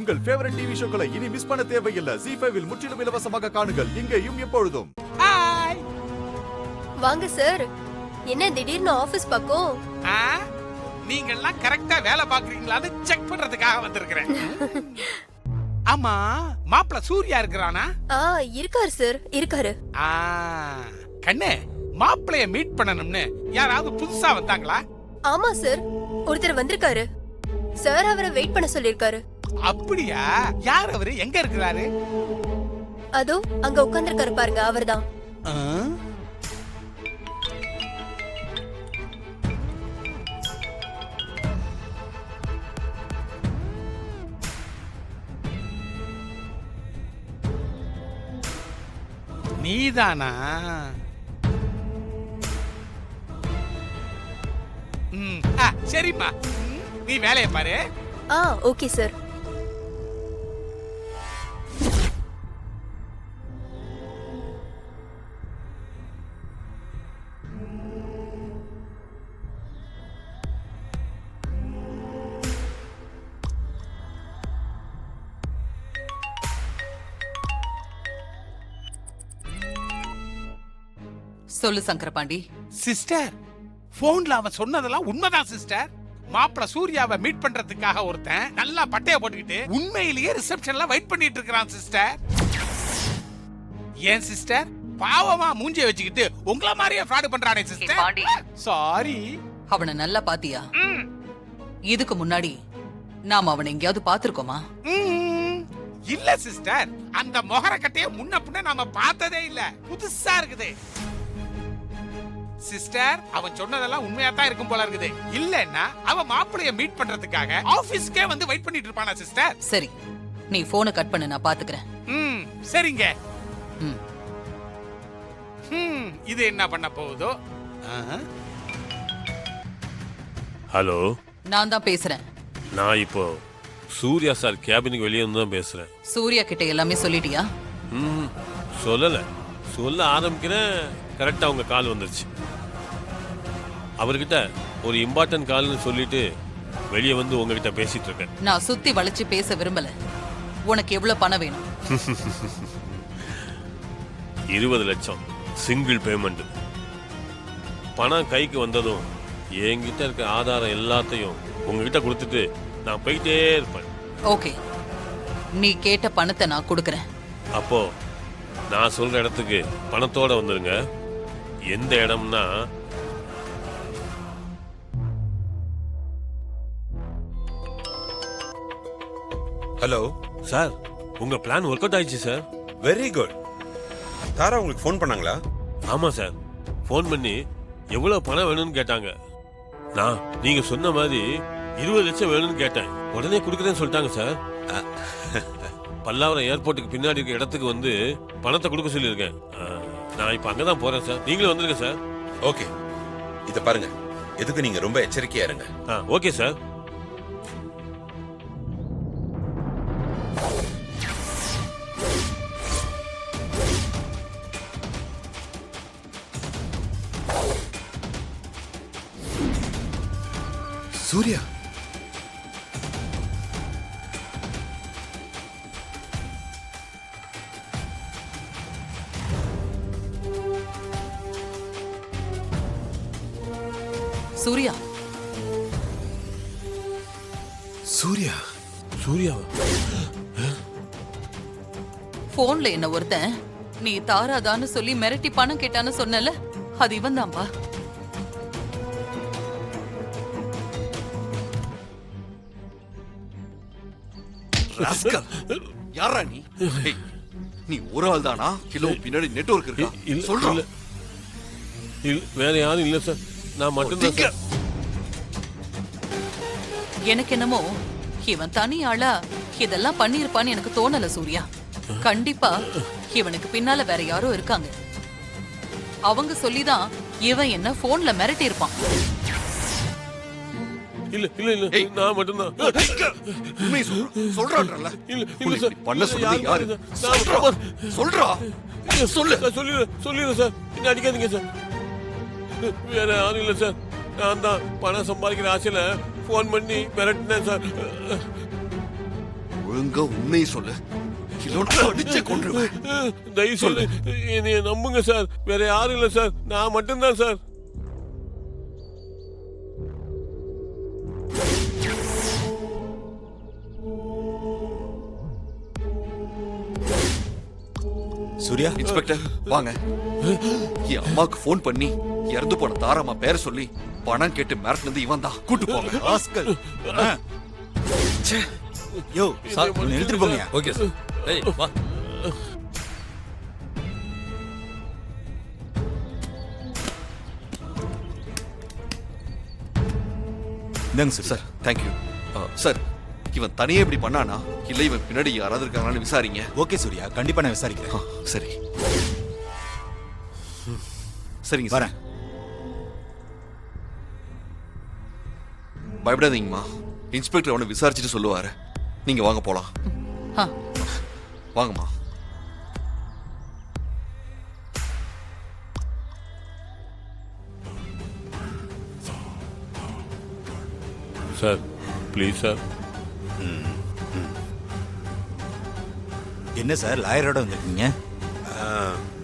உங்கள் favourite TV ஷோக்களை இனி miss பண்ண தேவையில்லை. ZEE5 இல் முற்றிலும் இலவசமாக காணுங்கள், இங்கேயும் எப்பொழுதும். ஹாய். வாங்க சார். என்ன திடீர்னு ஆபீஸ் பக்கம்? நீங்க எல்லாம் கரெக்ட்டா வேலை பாக்குறீங்களான்னு செக் பண்றதுக்காக வந்திருக்கிறேன். ஆமா, மாப்பிள்ள சூர்யா இருக்கிறானா? இருக்காரு சார், இருக்காரு. கண்ணே, மாப்பிளைய மீட் பண்ணணும்னு யாராவது புதுசா வந்தாங்களா? ஆமா சார், ஒருத்தர் வந்திருக்காரு. சார் அவரை வெயிட் பண்ண சொல்லிருக்காரு. அப்படியா? யார் அவரு? எங்க இருக்கிறாரு? அதோ அங்க உட்கார்ந்திருக்காரு பாருங்க, அவர்தான். நீதானா? சரிம்மா, நீ வேலையை பாரு. Okay sir. சொல்லு சங்கரபாண்டி. சிஸ்டர், போன்ல அவன் சொன்னதெல்லாம் உண்மைதான் சிஸ்டர். மாப்பிள்ள சூர்யாவை மீட் பண்றதுக்காக ஒருத்தன் நல்லா பட்டைய போட்டுக்கிட்டு உண்மையிலேயே ரிசப்ஷன்ல வெயிட் பண்ணிட்டு இருக்கான் சிஸ்டர். ஏன் சிஸ்டர், பாவமா மூஞ்சிய வச்சுக்கிட்டு உங்கள மாதிரியே ஃப்ராட் பண்றானே சிஸ்டர். சாரி. அவனை நல்லா பாத்தியா? இதுக்கு முன்னாடி நாம அவனை எங்கயாவது பாத்துருக்கோமா? இல்ல சிஸ்டர், அந்த மொகரக்கட்டைய முன்ன பின்ன நாம பார்த்ததே இல்ல. புதுசா இருக்குது சிஸ்டர். அவன் சொன்னதெல்லாம் உண்மையா தான் இருக்கும் போல இருக்குது. இல்லன்னா அவன் மாப்பிளைய மீட் பண்றதுக்காக ஆபீஸ்க்கே வந்து வெயிட் பண்ணிட்டு இருப்பானா சிஸ்டர்? சரி, நீ போனை கட் பண்ணு, நான் பாத்துக்கிறேன். சரிங்க. இது என்ன பண்ண போகுதோ? ஹலோ, நான் தான் பேசுறேன். நான் இப்போ சூர்யா சார் கேபினுக்கு வெளியே வந்து தான் பேசுறேன். சூர்யா கிட்ட எல்லாமே சொல்லிட்டியா? சொல்லல, சொல்ல ஆரம்பிக்கிறேன், கரெக்டா உங்க கால் வந்துருச்சு. அவர்கிட்ட ஒரு இம்பார்ட்டன்ட் கால்னு சொல்லிட்டு வெளியே வந்து உங்ககிட்ட பேசிட்டு இருக்கேன். நான் சுத்தி வளைச்சு பேச விரும்பல. உனக்கு எவ்வளவு பணம் வேணும்? 20 லட்சம் சிங்கிள் பேமெண்ட். பணம் கைக்கு வந்ததும் என்கிட்ட இருக்க ஆதாரம் எல்லாத்தையும் உங்ககிட்ட கொடுத்துட்டு நான் போயிட்டே இருப்பேன். ஓகே, நீ கேட்ட பணத்தை நான் கொடுக்கறேன். அப்போ நான் சொல்ற இடத்துக்கு பணத்தோட வந்துருங்க. எந்த இடம்னா ஹலோ சார், உங்க பிளான் ஒர்க் அவுட் ஆயிடுச்சு சார். Very good. தாரா உங்களுக்கு ஃபோன் பண்ணாங்களா? ஆமா சார், ஃபோன் பண்ணி எவ்வளவு பணம் வேணும்னு கேட்டாங்க. நான் நீங்க சொன்ன மாதிரி 20 லட்சம் வேணும்னு கேட்டேன். உடனே கொடுக்குறேன்னு சொல்லிட்டாங்க சார். பல்லாவரம் ஏர்போர்ட்டுக்கு பின்னாடி இருக்க இடத்துக்கு வந்து பணத்தை கொடுக்க சொல்லியிருக்கேன். நான் இப்ப அங்கதான் போறேன் சார், நீங்களும் வந்துருங்க சார். ஓகே, இத பாருங்க, எதுக்கு நீங்க ரொம்ப எச்சரிக்கையா இருங்க. Okay sir. சூர்யா, சூர்யா, சூர்யா, சூர்யா போன்ல என்ன ஒருத்தன் நீ தாராதான்னு சொல்லி மிரட்டி பணம் கேட்டான்னு சொன்னல, அது இவன் தான்பா. யாரா நீ? நீ ஒரு ஆள் தானா? கிலோ பின்னாடி நெட்வொர்க் இருக்கா? சொல்றேன். வேற யாரும் இல்ல சார், நான் மட்டும்தான் சார். எனக்கு என்னமோ இவன் தனி ஆளா இதெல்லாம் பண்ணிருப்பான்னு எனக்கு தோணல சூர்யா. கண்டிப்பா இவனுக்கு பின்னால வேற யாரோ இருக்காங்க. அவங்க சொல்லிதான் இவன் என்ன போன்ல மிரட்டி இருப்பான். இல்ல இல்ல இல்ல, நான் மட்டும்தான். உண்மை சொல்றான்றல. இல்ல இல்ல சார், பண்ண சொல்றது யாரு? சொல்றா. சொல்லிடுறேன் சார், என்ன அடிக்காதீங்க சார். வேற யாரும் இல்ல சார், நான் தான் பணம் சம்பாதிக்கிற ஆசையில போன் பண்ணி மிரட்டினேன் சார். ஒழுங்கா உண்மையை சொல்லு, இல்லைன்னா அடிச்சே கொன்றுவேன். தயவு சொல்லு, என்னைய நம்புங்க சார். வேற யாரும் இல்ல சார், நான் மட்டும்தான் சார். சூர்யா, இன்ஸ்பெக்டர் வாங்க. என் அம்மாக்கு ஃபோன் பண்ணி இறந்து போன தாராமா பேரை சொல்லி பணம் கேட்டு மிரட்டினது இவன் தான். கூட்டு போங்க. ராஸ்கல். யோ சார், இவனை எடுத்துட்டு போங்க. Okay sir. ஏய் வா. இந்தாங்க சார். Sir thank you. சார் இவன் தனியே இப்படி பண்ணானா இல்ல இவன் பின்னாடி யாராவது இருக்காங்கன்னு விசாரிங்க. ஓகே சூர்யா, கண்டிப்பா நான் விசாரிக்கிறேன். சரி சரிங்க சார். வரேன். பயப்படாதீங்கம்மா, இன்ஸ்பெக்டர் அவனை விசாரிச்சுட்டு சொல்லுவாரு. நீங்க வாங்க போலாம். ஆ, வாங்கம்மா. Sir please sir. என்ன சார் லாயரோட வந்திருக்கீங்க?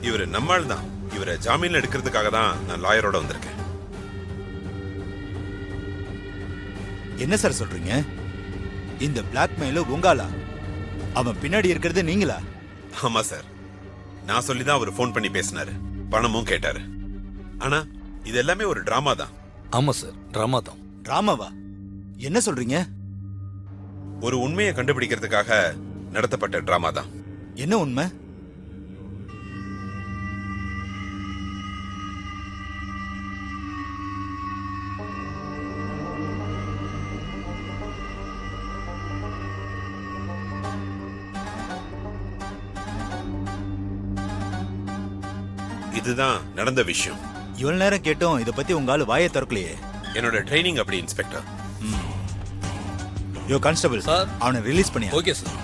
இவரு நம்மால் தான். இவரை ஜாமீன்ல எடுக்கிறதுக்காக தான் நான் லாயரோட வந்திருக்கேன். என்ன சார் சொல்றீங்க? இந்த பிளாக்மெயில உங்காலா? அவன் பின்னாடி இருக்கிறது நீங்களா? ஆமா சார், நான் சொல்லி தான் அவர் ஃபோன் பண்ணி பேசினாரு, பணமும் கேட்டாரு. ஆனா இது எல்லாமே ஒரு டிராமா தான். ஆமா சார், டிராமா தான். டிராமாவா? என்ன சொல்றீங்க? ஒரு உண்மையை கண்டுபிடிக்கிறதுக்காக நடத்தப்பட்ட டிராமா தான். என்ன உண்மை? இதுதான் நடந்த விஷயம். இவ்வளவு நேரம் கேட்டோம், இத பத்தி உங்க ஆளு வாயை திறக்கலையே. என்னோட ட்ரைனிங் அப்படி இன்ஸ்பெக்டர். யோ கான்ஸ்டபிள் சார். அவனை ரிலீஸ் பண்ணியா? Okay sir.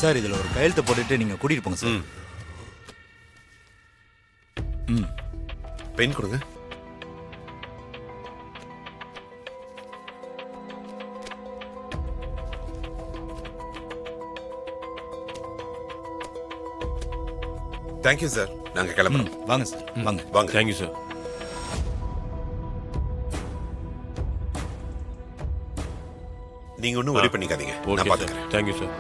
சார் இதுல ஒரு கையெழுத்து போட்டுட்டு நீங்க கூட்டிட்டு போங்க சார். பெயின் கொடுங்க. Thank you sir. நாங்க கிளம்புறோம். வாங்க சார், வாங்க. வாங்க. Thank you sir. நீங்க ஒன்றும் worry பண்ணிக்காதீங்க, ஓகே நான் சார். பாத்துக்கிறேன். Thank you sir.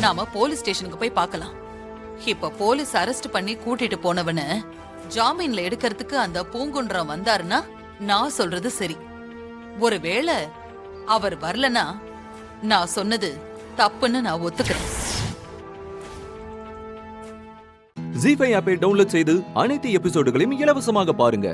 நாம போலீஸ் ஸ்டேஷனுக்கு போய் பார்க்கலாம். இப்ப போலீஸ் அரெஸ்ட் பண்ணி கூட்டிட்டு போனவன ஜாமீன்ல எடுக்கிறதுக்கு அந்த பூங்குன்றம் வந்தாருன்னா நான் சொல்றது சரி. ஒருவேளை அவர் வரலனா நான் சொன்னது தப்புன்னு நான் ஒத்துக்கிறேன். ஜீ5 ஆப்பை டவுன்லோட் செய்து அனைத்து எபிசோடுகளையும் இலவசமாக பாருங்க.